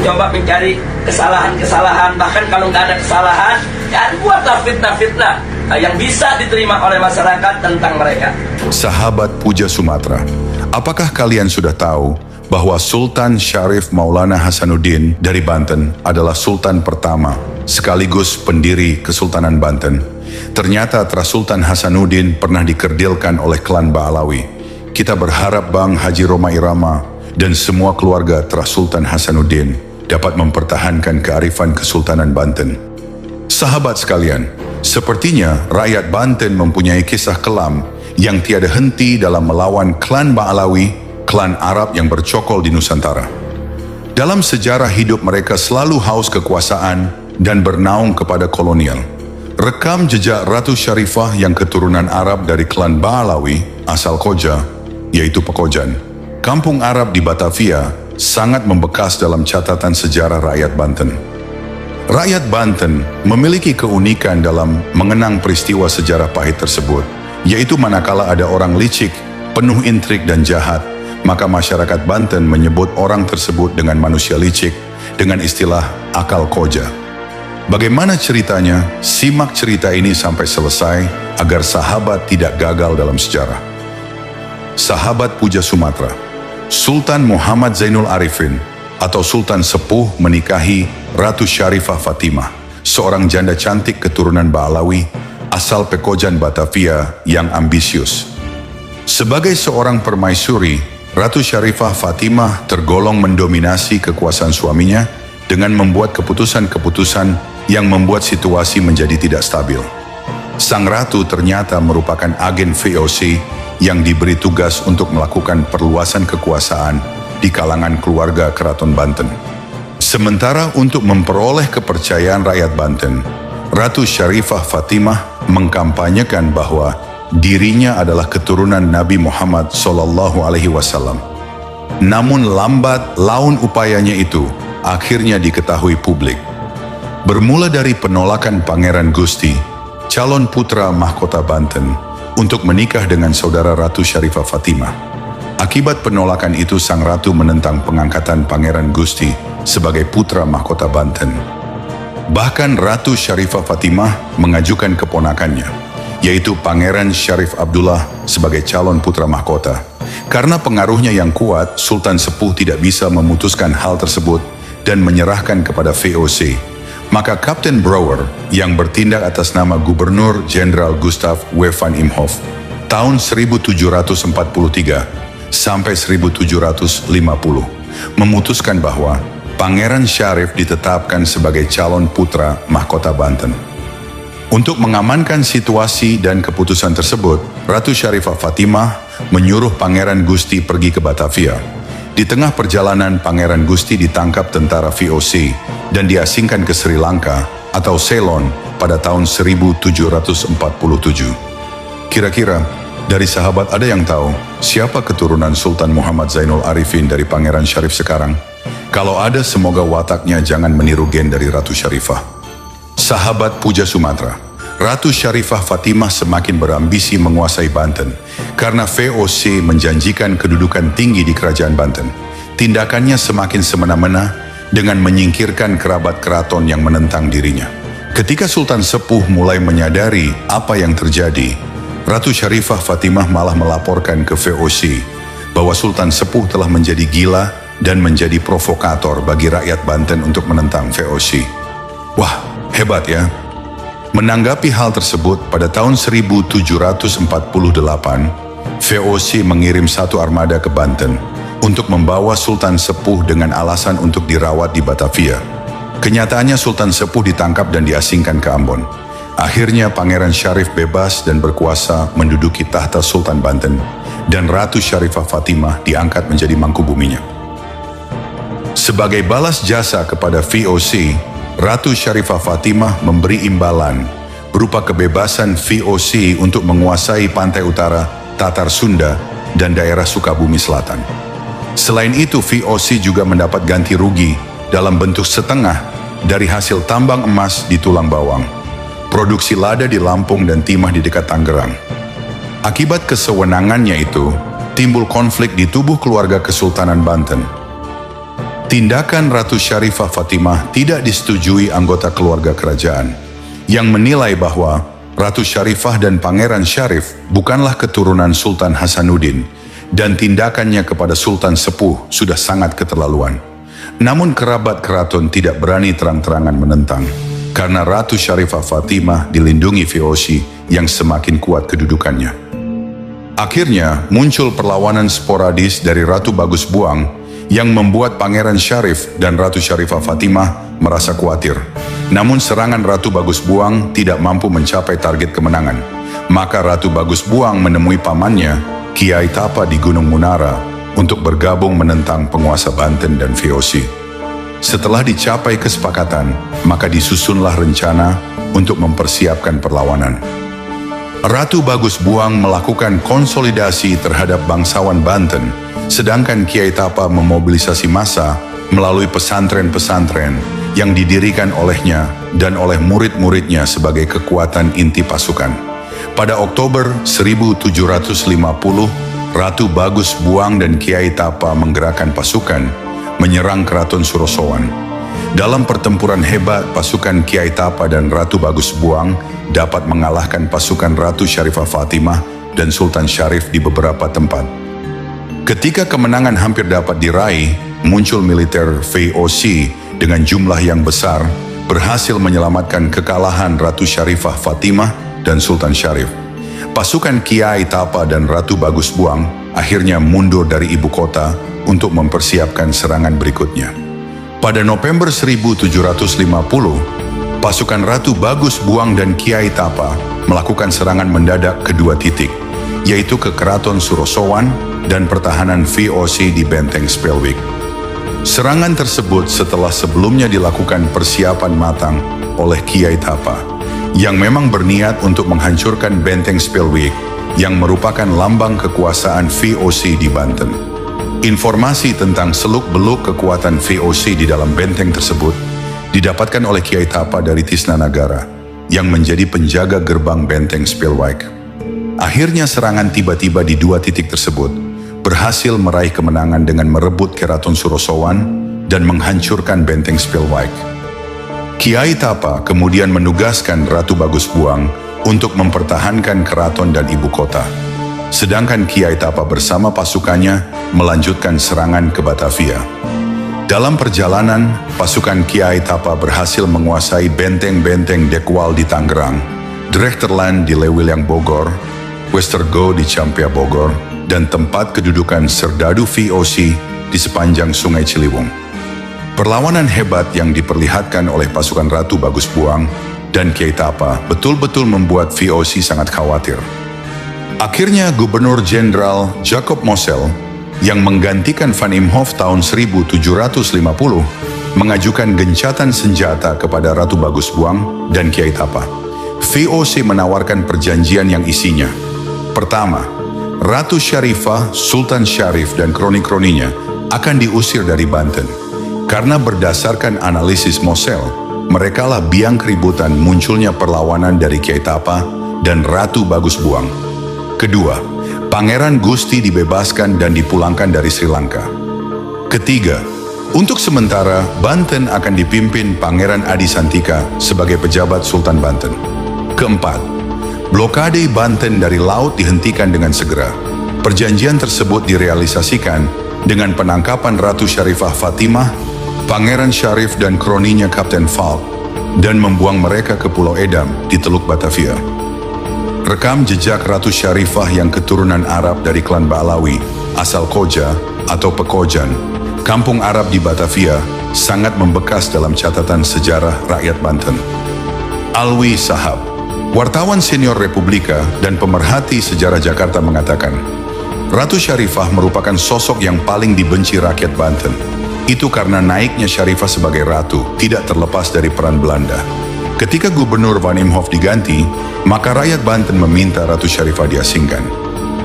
mencoba mencari kesalahan-kesalahan. Bahkan kalau nggak ada kesalahan, ya buatlah fitnah-fitnah yang bisa diterima oleh masyarakat tentang mereka. Sahabat Puja Sumatera, apakah kalian sudah tahu bahwa Sultan Syarif Maulana Hasanuddin dari Banten adalah Sultan pertama sekaligus pendiri Kesultanan Banten? Ternyata Sultan Hasanuddin pernah dikerdilkan oleh klan Ba'alawi. Kita berharap Bang Haji Roma Irama dan semua keluarga Sultan Hasanuddin dapat mempertahankan kearifan Kesultanan Banten. Sahabat sekalian, sepertinya rakyat Banten mempunyai kisah kelam yang tiada henti dalam melawan klan Ba'alawi, klan Arab yang bercokol di Nusantara. Dalam sejarah hidup mereka selalu haus kekuasaan dan bernaung kepada kolonial. Rekam jejak Ratu Syarifah yang keturunan Arab dari klan Ba'alawi asal Koja, yaitu Pekojan. Kampung Arab di Batavia sangat membekas dalam catatan sejarah rakyat Banten. Rakyat Banten memiliki keunikan dalam mengenang peristiwa sejarah pahit tersebut, yaitu manakala ada orang licik, penuh intrik dan jahat, maka masyarakat Banten menyebut orang tersebut dengan manusia licik dengan istilah akal koja. Bagaimana ceritanya? Simak cerita ini sampai selesai agar sahabat tidak gagal dalam sejarah. Sahabat Puja Sumatera, Sultan Muhammad Zainul Arifin atau Sultan Sepuh menikahi Ratu Syarifah Fatimah, seorang janda cantik keturunan Ba'alawi asal Pekojan Batavia yang ambisius. Sebagai seorang permaisuri, Ratu Syarifah Fatimah tergolong mendominasi kekuasaan suaminya dengan membuat keputusan-keputusan yang membuat situasi menjadi tidak stabil. Sang ratu ternyata merupakan agen VOC yang diberi tugas untuk melakukan perluasan kekuasaan di kalangan keluarga Keraton Banten. Sementara untuk memperoleh kepercayaan rakyat Banten, Ratu Syarifah Fatimah mengkampanyekan bahwa dirinya adalah keturunan Nabi Muhammad SAW. Namun lambat laun upayanya itu akhirnya diketahui publik. Bermula dari penolakan Pangeran Gusti, calon putra mahkota Banten, untuk menikah dengan saudara Ratu Syarifah Fatimah. Akibat penolakan itu, sang ratu menentang pengangkatan Pangeran Gusti sebagai putra mahkota Banten. Bahkan Ratu Syarifah Fatimah mengajukan keponakannya, yaitu Pangeran Syarif Abdullah sebagai calon putra mahkota. Karena pengaruhnya yang kuat, Sultan Sepuh tidak bisa memutuskan hal tersebut dan menyerahkan kepada VOC. Maka Kapten Brouwer yang bertindak atas nama Gubernur Jenderal Gustav W. van Imhoff tahun 1743 sampai 1750 memutuskan bahwa Pangeran Syarif ditetapkan sebagai calon putra mahkota Banten. Untuk mengamankan situasi dan keputusan tersebut, Ratu Syarifah Fatimah menyuruh Pangeran Gusti pergi ke Batavia. Di tengah perjalanan, Pangeran Gusti ditangkap tentara VOC dan diasingkan ke Sri Lanka atau Ceylon pada tahun 1747. Kira-kira dari sahabat ada yang tahu siapa keturunan Sultan Muhammad Zainul Arifin dari Pangeran Syarif sekarang? Kalau ada, semoga wataknya jangan meniru gen dari Ratu Syarifah. Sahabat Puja Sumatera, Ratu Syarifah Fatimah semakin berambisi menguasai Banten karena VOC menjanjikan kedudukan tinggi di kerajaan Banten. Tindakannya semakin semena-mena dengan menyingkirkan kerabat keraton yang menentang dirinya. Ketika Sultan Sepuh mulai menyadari apa yang terjadi, Ratu Syarifah Fatimah malah melaporkan ke VOC bahwa Sultan Sepuh telah menjadi gila dan menjadi provokator bagi rakyat Banten untuk menentang VOC. Wah, hebat ya. Menanggapi hal tersebut, pada tahun 1748, VOC mengirim satu armada ke Banten untuk membawa Sultan Sepuh dengan alasan untuk dirawat di Batavia. Kenyataannya Sultan Sepuh ditangkap dan diasingkan ke Ambon. Akhirnya Pangeran Syarif bebas dan berkuasa menduduki tahta Sultan Banten, dan Ratu Syarifah Fatimah diangkat menjadi mangkubuminya. Sebagai balas jasa kepada VOC, Ratu Syarifah Fatimah memberi imbalan berupa kebebasan VOC untuk menguasai pantai utara, Tatar Sunda, dan daerah Sukabumi Selatan. Selain itu, VOC juga mendapat ganti rugi dalam bentuk setengah dari hasil tambang emas di Tulang Bawang, produksi lada di Lampung dan timah di dekat Tangerang. Akibat kesewenangannya itu, timbul konflik di tubuh keluarga Kesultanan Banten. Tindakan Ratu Syarifah Fatimah tidak disetujui anggota keluarga kerajaan, yang menilai bahwa Ratu Syarifah dan Pangeran Syarif bukanlah keturunan Sultan Hasanuddin, dan tindakannya kepada Sultan Sepuh sudah sangat keterlaluan. Namun kerabat keraton tidak berani terang-terangan menentang, karena Ratu Syarifah Fatimah dilindungi VOC yang semakin kuat kedudukannya. Akhirnya muncul perlawanan sporadis dari Ratu Bagus Buang yang membuat Pangeran Syarif dan Ratu Syarifah Fatimah merasa khawatir. Namun serangan Ratu Bagus Buang tidak mampu mencapai target kemenangan. Maka Ratu Bagus Buang menemui pamannya, Kiai Tapa di Gunung Munara, untuk bergabung menentang penguasa Banten dan VOC. Setelah dicapai kesepakatan, maka disusunlah rencana untuk mempersiapkan perlawanan. Ratu Bagus Buang melakukan konsolidasi terhadap bangsawan Banten, sedangkan Kiai Tapa memobilisasi massa melalui pesantren-pesantren yang didirikan olehnya dan oleh murid-muridnya sebagai kekuatan inti pasukan. Pada Oktober 1750, Ratu Bagus Buang dan Kiai Tapa menggerakkan pasukan menyerang Keraton Surosowan. Dalam pertempuran hebat, pasukan Kiai Tapa dan Ratu Bagus Buang dapat mengalahkan pasukan Ratu Syarifah Fatimah dan Sultan Syarif di beberapa tempat. Ketika kemenangan hampir dapat diraih, muncul militer VOC dengan jumlah yang besar berhasil menyelamatkan kekalahan Ratu Syarifah Fatimah dan Sultan Syarif. Pasukan Kiai Tapa dan Ratu Bagus Buang akhirnya mundur dari ibu kota untuk mempersiapkan serangan berikutnya. Pada November 1750, pasukan Ratu Bagus Buang dan Kiai Tapa melakukan serangan mendadak ke dua titik, yaitu ke Keraton Surosowan dan pertahanan VOC di Benteng Spelwick. Serangan tersebut setelah sebelumnya dilakukan persiapan matang oleh Kiai Tapa, yang memang berniat untuk menghancurkan Benteng Spelwick yang merupakan lambang kekuasaan VOC di Banten. Informasi tentang seluk-beluk kekuatan VOC di dalam benteng tersebut didapatkan oleh Kiai Tapa dari Tisnanagara, yang menjadi penjaga gerbang Benteng Spelwick. Akhirnya serangan tiba-tiba di dua titik tersebut berhasil meraih kemenangan dengan merebut Keraton Surosowan dan menghancurkan Benteng Spelwick. Kiai Tapa kemudian menugaskan Ratu Bagus Buang untuk mempertahankan keraton dan ibu kota. Sedangkan Kiai Tapa bersama pasukannya melanjutkan serangan ke Batavia. Dalam perjalanan, pasukan Kiai Tapa berhasil menguasai benteng-benteng Dekwal di Tangerang, Drechterland di Lewiliang Bogor, Westergo di Campia Bogor, dan tempat kedudukan Serdadu VOC di sepanjang Sungai Ciliwung. Perlawanan hebat yang diperlihatkan oleh pasukan Ratu Bagus Buang dan Kiai Tapa betul-betul membuat VOC sangat khawatir. Akhirnya Gubernur Jenderal Jacob Mosel yang menggantikan Van Imhoff tahun 1750 mengajukan gencatan senjata kepada Ratu Bagus Buang dan Kiai Tapa. VOC menawarkan perjanjian yang isinya: pertama, Ratu Syarifah, Sultan Syarif, dan kroni-kroninya akan diusir dari Banten. Karena berdasarkan analisis Mosel, merekalah biang keributan munculnya perlawanan dari Kiai Tapa dan Ratu Bagus Buang. Kedua, Pangeran Gusti dibebaskan dan dipulangkan dari Sri Lanka. Ketiga, untuk sementara Banten akan dipimpin Pangeran Adisantika sebagai pejabat Sultan Banten. Keempat, blokade Banten dari laut dihentikan dengan segera. Perjanjian tersebut direalisasikan dengan penangkapan Ratu Syarifah Fatimah, Pangeran Syarif dan kroninya Kapten Falk, dan membuang mereka ke Pulau Edam di Teluk Batavia. Rekam jejak Ratu Syarifah yang keturunan Arab dari klan Ba'alawi, asal Koja atau Pekojan, kampung Arab di Batavia, sangat membekas dalam catatan sejarah rakyat Banten. Alwi Sahab, wartawan senior Republika dan pemerhati sejarah Jakarta, mengatakan, Ratu Syarifah merupakan sosok yang paling dibenci rakyat Banten. Itu karena naiknya Syarifah sebagai ratu tidak terlepas dari peran Belanda. Ketika Gubernur Van Imhoff diganti, maka rakyat Banten meminta Ratu Syarifah diasingkan.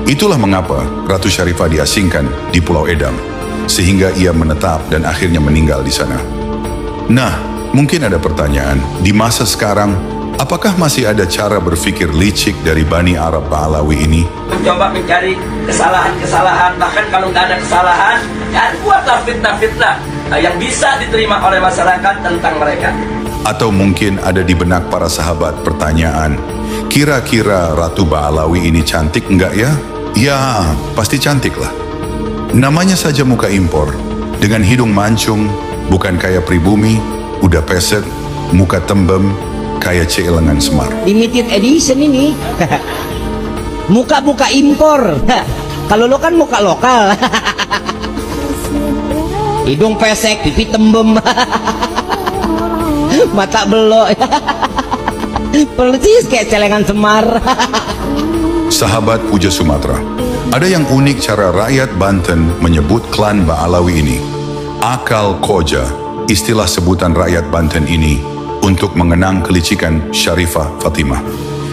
Itulah mengapa Ratu Syarifah diasingkan di Pulau Edam, sehingga ia menetap dan akhirnya meninggal di sana. Nah, mungkin ada pertanyaan, di masa sekarang, apakah masih ada cara berpikir licik dari Bani Arab Ba'alawi ini? Mencoba mencari kesalahan-kesalahan, bahkan kalau nggak ada kesalahan, Dan buatlah fitnah-fitnah yang bisa diterima oleh masyarakat tentang mereka. Atau mungkin ada di benak para sahabat pertanyaan, kira-kira Ratu Ba'alawi ini cantik enggak ya? Ya, pasti cantik lah. Namanya saja muka impor, dengan hidung mancung, bukan kayak pribumi, udah pesek, muka tembem, kayak Celengan Semar. Limited edition ini. Muka-muka impor. Kalau lo kan muka lokal. Hidung pesek, pipi tembem. Mata belok. Persis kayak Celengan Semar. Sahabat Puja Sumatera, ada yang unik cara rakyat Banten menyebut klan Ba'alawi ini. Akal Koja, istilah sebutan rakyat Banten ini untuk mengenang kelicikan Syarifah Fatimah.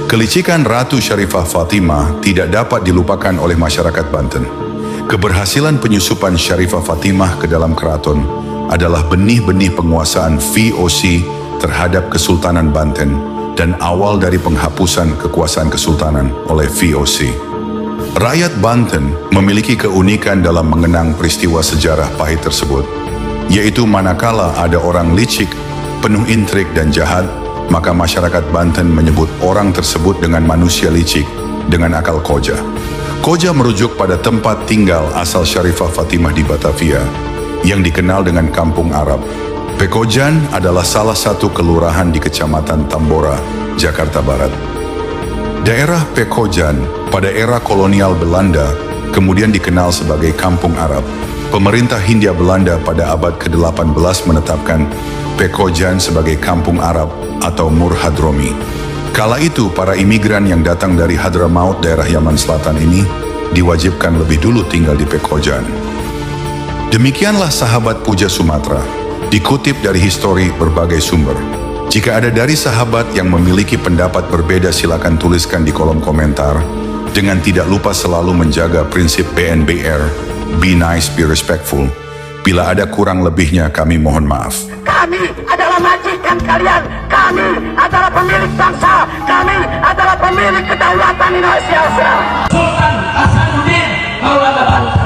Kelicikan Ratu Syarifah Fatimah tidak dapat dilupakan oleh masyarakat Banten. Keberhasilan penyusupan Syarifah Fatimah ke dalam keraton adalah benih-benih penguasaan VOC terhadap Kesultanan Banten dan awal dari penghapusan kekuasaan kesultanan oleh VOC. Rakyat Banten memiliki keunikan dalam mengenang peristiwa sejarah pahit tersebut, yaitu manakala ada orang licik, penuh intrik dan jahat, maka masyarakat Banten menyebut orang tersebut dengan manusia licik dengan akal koja. Koja merujuk pada tempat tinggal asal Syarifah Fatimah di Batavia, yang dikenal dengan Kampung Arab. Pekojan adalah salah satu kelurahan di Kecamatan Tambora, Jakarta Barat. Daerah Pekojan pada era kolonial Belanda kemudian dikenal sebagai Kampung Arab. Pemerintah Hindia Belanda pada abad ke-18 menetapkan Pekojan sebagai Kampung Arab atau Murhadromi. Kala itu para imigran yang datang dari Hadramaut daerah Yaman Selatan ini diwajibkan lebih dulu tinggal di Pekojan. Demikianlah sahabat Puja Sumatera, dikutip dari histori berbagai sumber. Jika ada dari sahabat yang memiliki pendapat berbeda, silakan tuliskan di kolom komentar. Dengan tidak lupa selalu menjaga prinsip BNBR, be nice, be respectful. Bila ada kurang lebihnya, kami mohon maaf. Kami adalah majikan kalian. Kami adalah pemilik bangsa. Kami adalah pemilik kedaulatan Indonesia. Sultan Hasanuddin Maulana Banten.